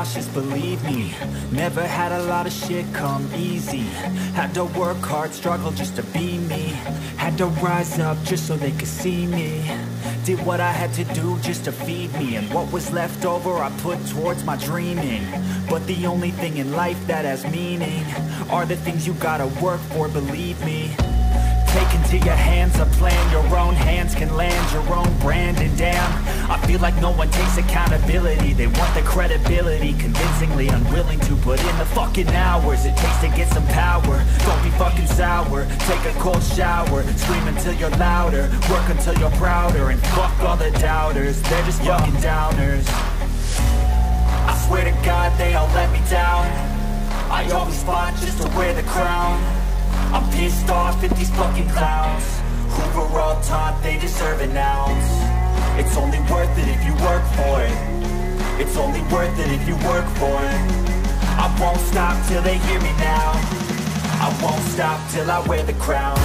nauseous, believe me. Never had a lot of shit come easy. Had to work hard, struggle just to be me. Had to rise up just so they could see me. Did what I had to do just to feed me. And what was left over I put towards my dreaming. But the only thing in life that has meaning are the things you gotta work for, believe me. Take into your hands a plan, your own hands can land your own brand. And damn, I feel like no one takes accountability. They want the credibility, convincingly unwilling to put in the fucking hours it takes to get some power. Don't be fucking sour, take a cold shower. Scream until you're louder, work until you're prouder. And fuck all the doubters, they're just fucking downers. I swear to God they all let me down. I always fought just to wear the crown. I'm pissed off at these fucking clowns who were all taught they deserve an ounce. It's only worth it if you work for it. It's only worth it if you work for it. I won't stop till they hear me now. I won't stop till I wear the crown.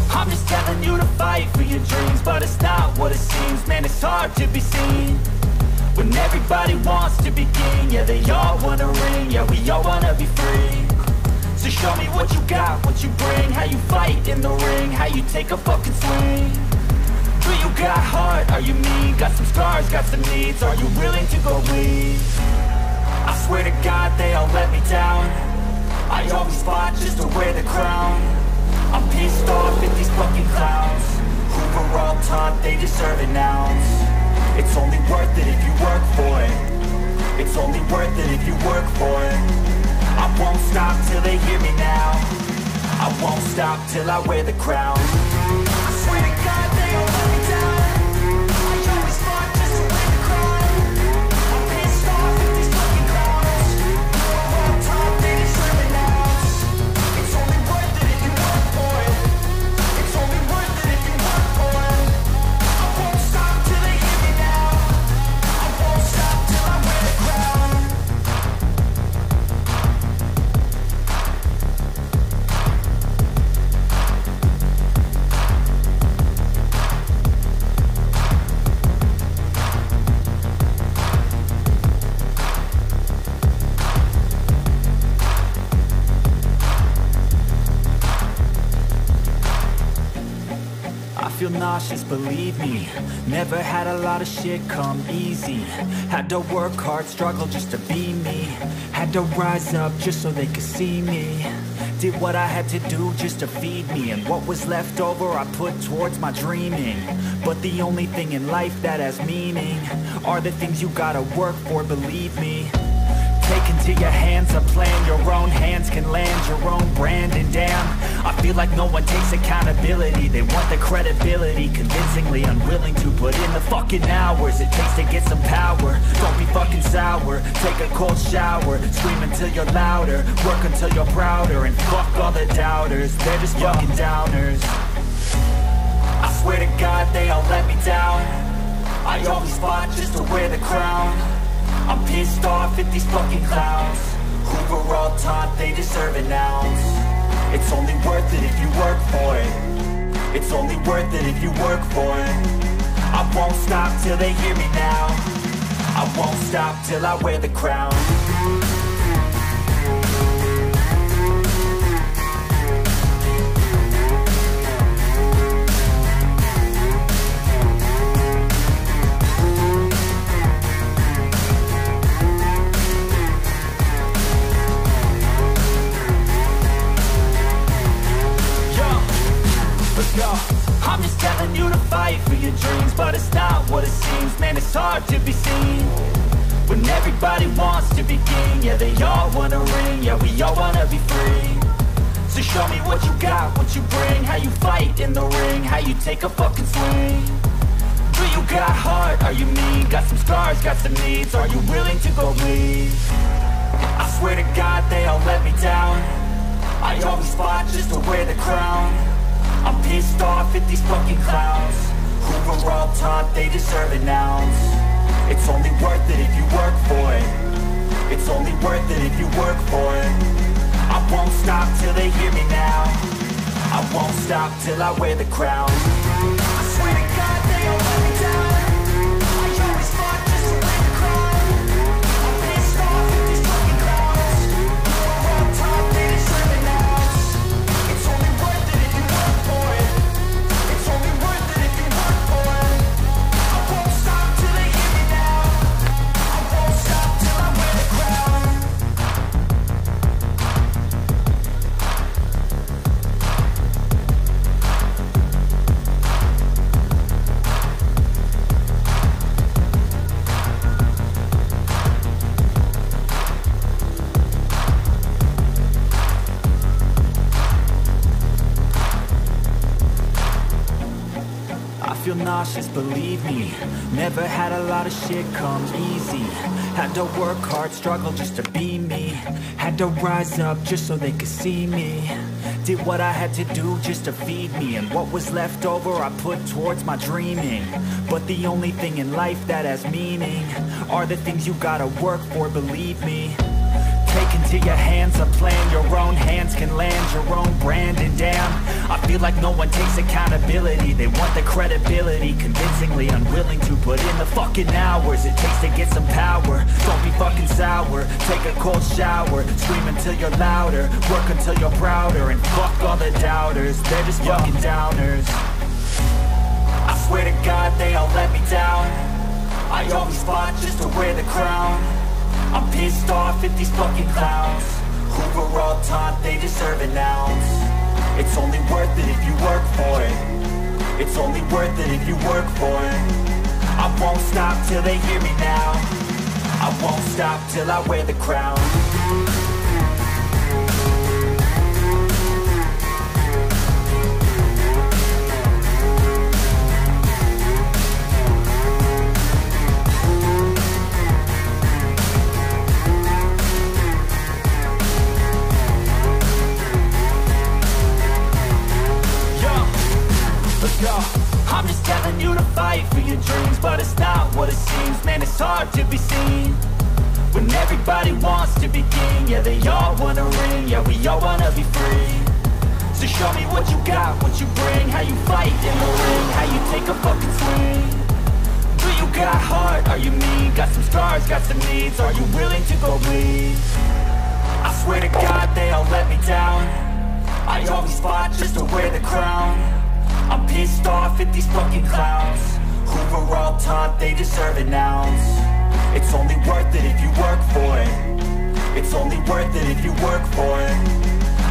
I'm just telling you to fight for your dreams, but it's not what it seems. Man, it's hard to be seen when everybody wants to be king. Yeah, they all want a ring, yeah, we all wanna be free. So show me what you got, what you bring, how you fight in the ring, how you take a fucking swing. Do you got heart, are you mean? Got some scars, got some needs, are you willing to go bleed? I swear to God they all let me down. I always fought just to wear the crown. I'm pissed off at these fucking clowns who were all taught they deserve an ounce. It's only worth it if you work for it. It's only worth it if you work for it. I won't stop till they hear me now. I won't stop till I wear the crown. I swear to God they all let me down. I always fought just to wear the crown. I'm pissed off at these fucking clowns who were all taught they deserve an ounce. It's only worth it if you work for it. It's only worth it if you work for it. I won't stop till they hear me now. I won't stop till I wear the crown. I feel nauseous, believe me. Never had a lot of shit come easy. Had to work hard, struggle just to be me. Had to rise up just so they could see me. Did what I had to do just to feed me. And what was left over I put towards my dreaming. But the only thing in life that has meaning are the things you gotta work for, believe me. Take into your hands a plan, your own hands can land your own brand. And damn, I feel like no one takes accountability. They want the credibility, convincingly unwilling to put in the fucking hours it takes to get some power. Don't be fucking sour, take a cold shower. Scream until you're louder, work until you're prouder. And fuck all the doubters, they're just fucking downers. I swear to God they all let me down. I always fought just to wear the crown. I'm pissed off at these fucking clowns who were all taught they deserve an ounce. It's only worth it if you work for it. It's only worth it if you work for it. I won't stop till they hear me now. I won't stop till I wear the crown. I'm just telling you to fight for your dreams, but it's not what it seems. Man, it's hard to be seen when everybody wants to be king. Yeah, they all want a ring, yeah, we all wanna be free. So show me what you got, what you bring, how you fight in the ring, how you take a fucking swing. Do you got heart, are you mean? Got some scars, got some needs, are you willing to go bleed? I swear to God they all let me down. I always fought just to wear the crown. I'm pissed off at these fucking clowns who were all taught they deserve an ounce. It's only worth it if you work for it. It's only worth it if you work for it. I won't stop till they hear me now. I won't stop till I wear the crown. I swear to God they all let me down. I always fought just to win the crown. I'm pissed off at these fucking clowns who are all taught they deserve an ounce. It's only worth it if you work for it. It's only worth it if you work for it. I won't stop till they hear me now. I won't stop till I wear the crown. I feel nauseous, believe me. Never had a lot of shit come easy. Had to work hard, struggle just to be me. Had to rise up just so they could see me. Did what I had to do just to feed me. And what was left over I put towards my dreaming. But the only thing in life that has meaning are the things you gotta work for, believe me. Take into your hands a plan, your own hands can land your own brand. And damn, I feel like no one takes accountability. They want the credibility, convincingly unwilling to put in the fucking hours it takes to get some power. Don't be fucking sour, take a cold shower. Scream until you're louder, work until you're prouder. And fuck all the doubters, they're just fucking downers. I swear to God they all let me down. I always fought just to wear the crown. I'm pissed off at these fucking clowns who were all taught they deserve an ounce. It's only worth it if you work for it. It's only worth it if you work for it. I won't stop till they hear me now. I won't stop till I wear the crown. I'm just telling you to fight for your dreams, but it's not what it seems. Man, it's hard to be seen when everybody wants to be king. Yeah, they all wanna ring, yeah, we all wanna be free. So show me what you got, what you bring, how you fight in the ring, how you take a fucking swing. Do you got heart, are you mean? Got some scars, got some needs, are you willing to go bleed? I swear to God they all let me down. I always fought just to wear the crown. I'm pissed off at these fucking clowns who were all taught they deserve an ounce. It's only worth it if you work for it. It's only worth it if you work for it.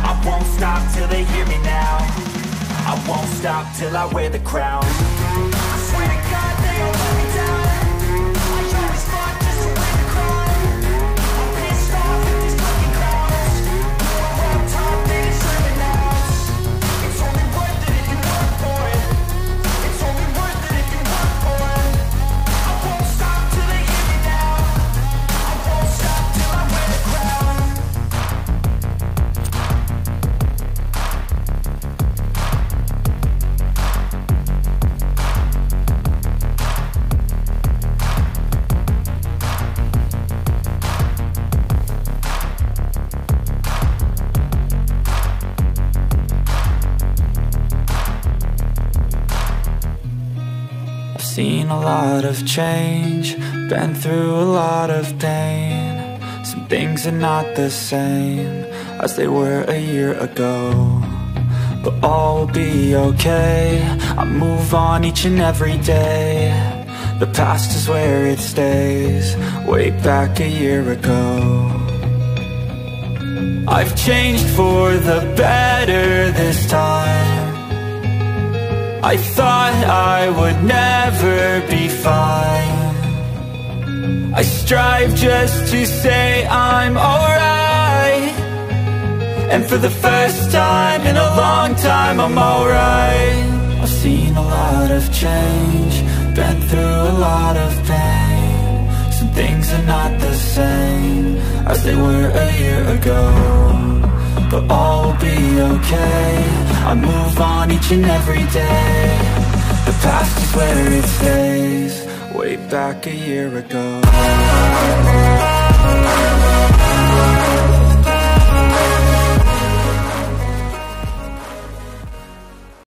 I won't stop till they hear me now. I won't stop till I wear the crown. I swear to God they all let me down. I always fought just to wear the crown. I'm pissed off at these fucking clowns who were all taught they deserve an ounce. It's only worth it if you work for it. It's only worth it if you work for it. I won't stop till they hear me now. I won't stop till I wear the crown. Seen a lot of change, been through a lot of pain. Some things are not the same as they were a year ago, but all will be okay. I move on each and every day. The past is where it stays, way back a year ago. I've changed for the better this time. I thought I would never be fine. I strive just to say I'm alright, and for the first time in a long time I'm alright. I've seen a lot of change, been through a lot of pain. Some things are not the same as they were a year ago, but all will be okay. I move on each and every day. The past is where it stays. Way back a year ago.